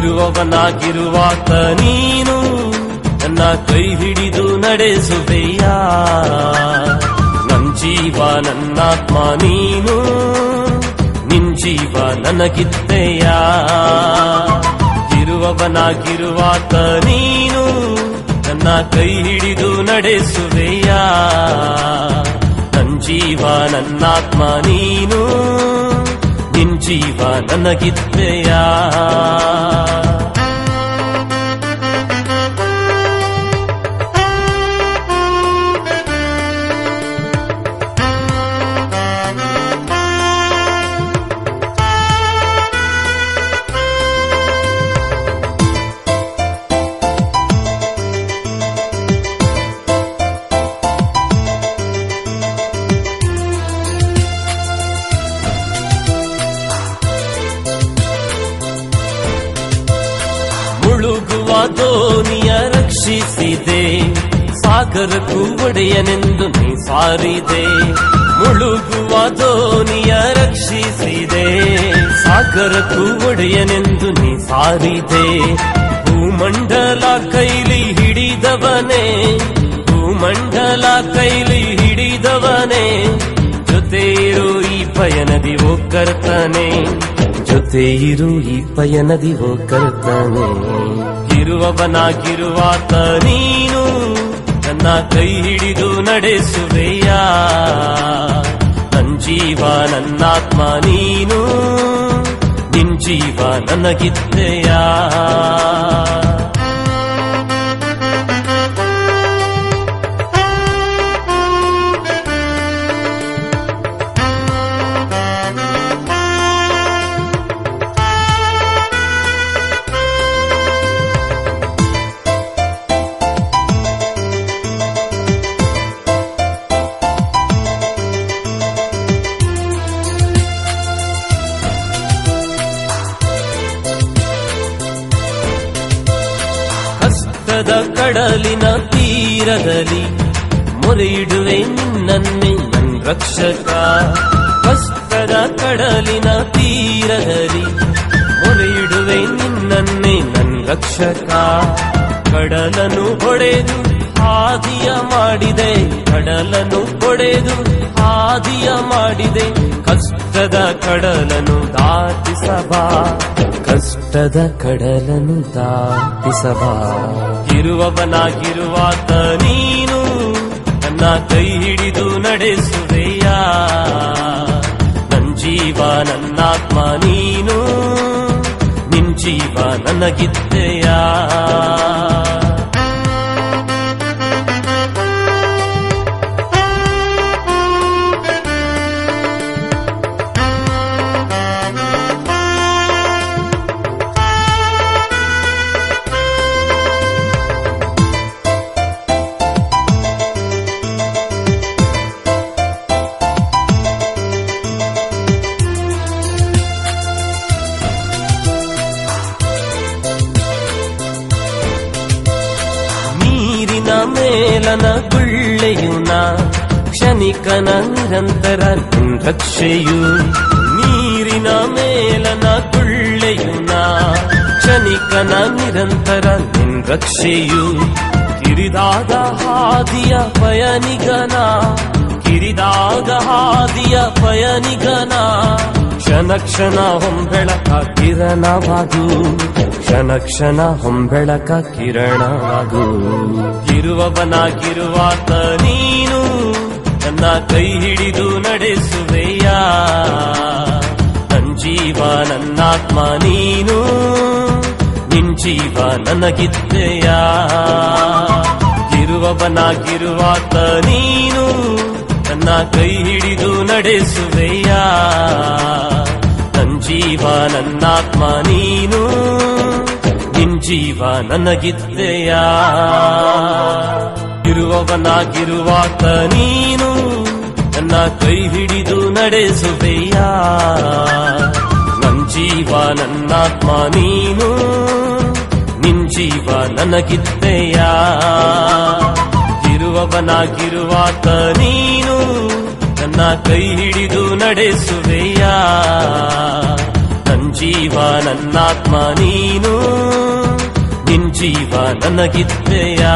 ಇರುವವನಾಗಿರುವಾತ ನೀನು ನನ್ನ ಕೈ ಹಿಡಿದು ನಡೆಸುವೆಯ. ನನ್ ಜೀವ ನನ್ನಾತ್ಮ ನೀನು, ನಿನ್ ಜೀವ ನನಗಿದ್ದೆಯ. ಇರುವವನಾಗಿರುವಾತ ನೀನು ನನ್ನ ಕೈ ಹಿಡಿದು ನಡೆಸುವೆಯ. ನನ್ ಜೀವ ನನ್ನಾತ್ಮ ನೀನು, ನಿನ್ ಜೀವ ನನಗಿದ್ದೆಯ. ಮುಳುಗುವ ದೋಣಿಯ ರಕ್ಷಿಸಿದೆ, ಸಾಗರಕ್ಕೂ ಒಡೆಯನೆಂದು ನೀ ಸಾರಿದೆ. ಮುಳುಗುವ ದೋಣಿಯ ರಕ್ಷಿಸಿದೆ, ಸಾಗರಕ್ಕೂ ಒಡೆಯನೆಂದು ನೀ ಸಾರಿದೆ. ಭೂಮಂಡಲ ಕೈಲಿ ಹಿಡಿದವನೇ, ಭೂಮಂಡಲ ಕೈಲಿ ಹಿಡಿದವನೇ, ಜೊತೆ ಇರು ಈ ಪಯಣದಿ ಓ ಕರ್ತನೆ, ಜೊತೆ ಇರು ಈ ಪಯಣದಿ ಓ ಕರ್ತನೆ. ಇರುವವನಾಗಿರುವಾತ ನೀನು ನನ್ನ ಕೈ ಹಿಡಿದು ನಡೆಸುವೆಯ. ನನ್ ಜೀವ ನನ್ನಾತ್ಮ ನೀನು, ನಿನ್ ಜೀವ ನನಗಿದ್ದೆಯ. ಕಡಲಿನ ತೀರದಲ್ಲಿ ಮೊರೆಯಿಡುವೆ ನಿನ್ನನ್ನೇ ನನ್ ರಕ್ಷಕ. ಕಷ್ಟದ ಕಡಲಿನ ತೀರದಲ್ಲಿ ಮೊರೆಯಿಡುವೆ ನಿನ್ನನ್ನೇ ನನ್ ರಕ್ಷಕ. ಕಡಲನ್ನು ಹೊಡೆದು ಹಾದಿಯ ಮಾಡಿದೆ, ಕಡಲನ್ನು ಹೊಡೆದು ಹಾದಿಯ ಮಾಡಿದೆ. ಕಷ್ಟದ ಕಡಲನ್ನು ದಾಟಿಸಬಾ, ಕಷ್ಟದ ಕಡಲನ್ನು ದಾಟಿಸಬಾ. ಇರುವವನಾಗಿರುವಾತ ನೀನು ನನ್ನ ಕೈ ಹಿಡಿದು ನಡೆಸುವೆಯ. ನನ್ ಜೀವ ನನ್ನಾತ್ಮ ನೀನು, ನಿನ್ ಜೀವ ನನಗಿದ್ದೆಯ. ಮೇಲನ ಗುಳ್ಳೆಯುನ ಕ್ಷಣಿಕನ ನಿರಂತರ ನಿನ್ ರಕ್ಷೆಯು. ನೀರಿನ ಮೇಲನ ಗುಳ್ಳೆಯುನ ಕ್ಷಣಿಕನ ನಿರಂತರ ನಿನ್ ರಕ್ಷೆಯು. ಕಿರಿದಾದ ಹಾದಿಯ ಪಯಣಿಗನ, ಕಿರಿದಾದ ಹಾದಿಯ ಪಯಣಿಗನ, ಕ್ಷಣ ಕ್ಷಣ ಹೊಂಬೆಳಕ ಕಿರಣವಾಗು, ಕ್ಷಣ ಕ್ಷಣ ಹೊಂಬೆಳಕ ಕಿರಣವಾಗು. ಇರುವವನಾಗಿರುವಾತ ನೀನು ನನ್ನ ಕೈ ಹಿಡಿದು ನಡೆಸುವೆಯ. ನನ್ ಜೀವ ನನ್ನಾತ್ಮ ನೀನು, ನಿನ್ ಜೀವ ನನಗಿದ್ದೆಯ. ಇರುವವನಾಗಿರುವಾತ ನೀನು ನನ್ನ ಕೈ ಹಿಡಿದು ನಡೆಸುವೆಯ. ನನ್ ಜೀವ ನನ್ನಾತ್ಮ ನೀನು, ನಿನ್ ಜೀವ ನನಗಿದ್ದೆಯ. ಇರುವವನಾಗಿರುವಾತ ನೀನು ನನ್ನ ಕೈ ಹಿಡಿದು ನಡೆಸುವೆಯ. ನನ್ ಜೀವ ನನ್ನಾತ್ಮ ನೀನು, ನಿನ್ ಜೀವ ನನಗಿದ್ದೆಯ. ಇರುವವನಾಗಿರುವಾತ ನೀನು ನನ್ನ ಕೈ ಹಿಡಿದು ನಡೆಸುವೆಯ. ನನ್ ಜೀವ ನನ್ನಾತ್ಮ ನೀನು ನಿನ್ ಜೀವ ನನಗಿದ್ದೆಯಾ